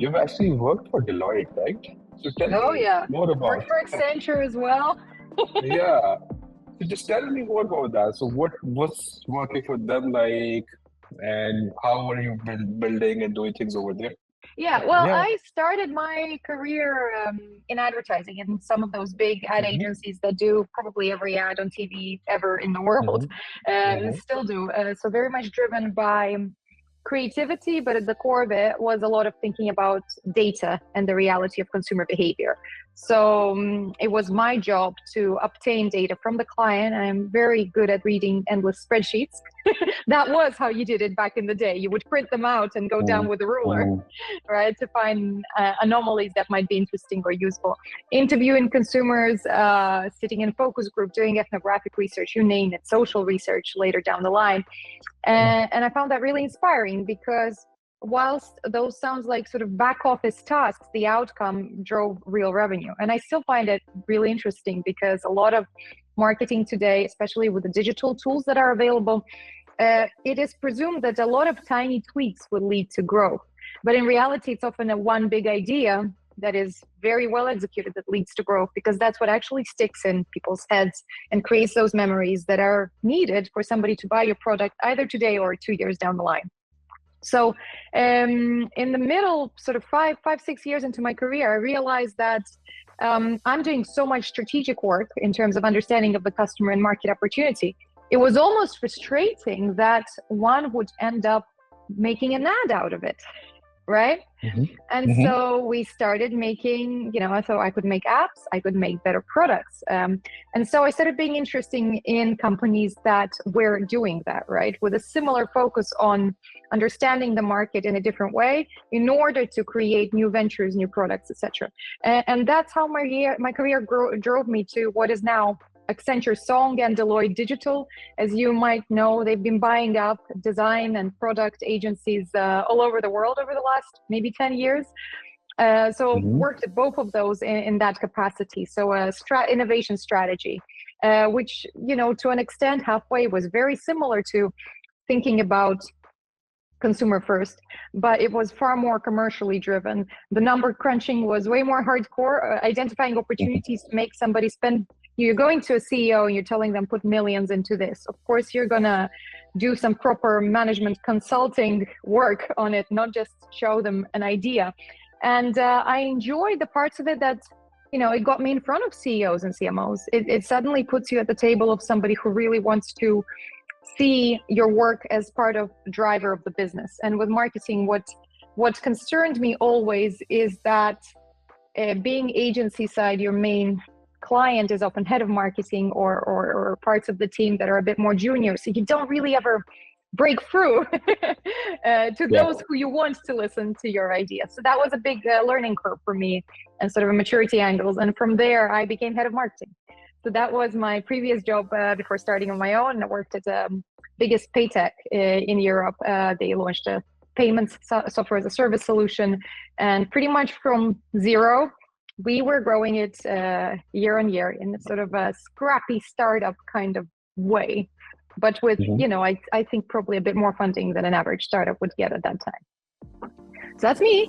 You've actually worked for Deloitte, right? So tell Oh me yeah, more about, worked for Accenture as well. yeah. So just tell me more about that. So what was working for them like, and how were you building and doing things over there? Yeah, well, Yeah. I started my career in advertising in some of those big ad Mm-hmm. agencies that do probably every ad on TV ever in the world, Mm-hmm. and Mm-hmm. still do. So very much driven by creativity, but at the core of it was a lot of thinking about data and the reality of consumer behavior. So it was my job to obtain data from the client. I'm very good at reading endless spreadsheets. That was how you did it back in the day. You would print them out and go down with a ruler, Mm-hmm. right, to find anomalies that might be interesting or useful. Interviewing consumers, sitting in focus group, doing ethnographic research, you name it, social research later down the line. And I found that really inspiring because whilst those sounds like sort of back office tasks, the outcome drove real revenue. And I still find it really interesting because a lot of marketing today, especially with the digital tools that are available, it is presumed that a lot of tiny tweaks will lead to growth. But in reality, it's often a one big idea that is very well executed that leads to growth because that's what actually sticks in people's heads and creates those memories that are needed for somebody to buy your product either today or 2 years down the line. So in the middle, sort of 6 years into my career, I realized that I'm doing so much strategic work in terms of understanding of the customer and market opportunity. It was almost frustrating that one would end up making an ad out of it, right? And Mm-hmm. so we started making, so I could make apps, I could make better products. And so I started being interested in companies that were doing that, right? With a similar focus on understanding the market in a different way in order to create new ventures, new products, etc. And that's how my career drove me to what is now Accenture Song and Deloitte Digital. As you might know, they've been buying up design and product agencies all over the world over the last maybe 10 years. So Mm-hmm. worked at both of those in that capacity. So innovation strategy, which, to an extent halfway was very similar to thinking about consumer first, but it was far more commercially driven. The number crunching was way more hardcore, identifying opportunities to make somebody spend. You're going to a CEO and you're telling them put millions into this. Of course, you're gonna do some proper management consulting work on it, not just show them an idea. And I enjoyed the parts of it that, it got me in front of CEOs and CMOs. It suddenly puts you at the table of somebody who really wants to see your work as part of the driver of the business. And with marketing, what concerned me always is that being agency side, your main client is often head of marketing or parts of the team that are a bit more junior. So you don't really ever break through to Yeah. those who you want to listen to your idea. So that was a big learning curve for me and sort of a maturity angles. And from there, I became head of marketing. So that was my previous job before starting on my own. I worked at the biggest paytech in Europe. They launched a payments software as a service solution. And pretty much from zero, we were growing it year on year in sort of a scrappy startup kind of way. But with, I think probably a bit more funding than an average startup would get at that time. So that's me.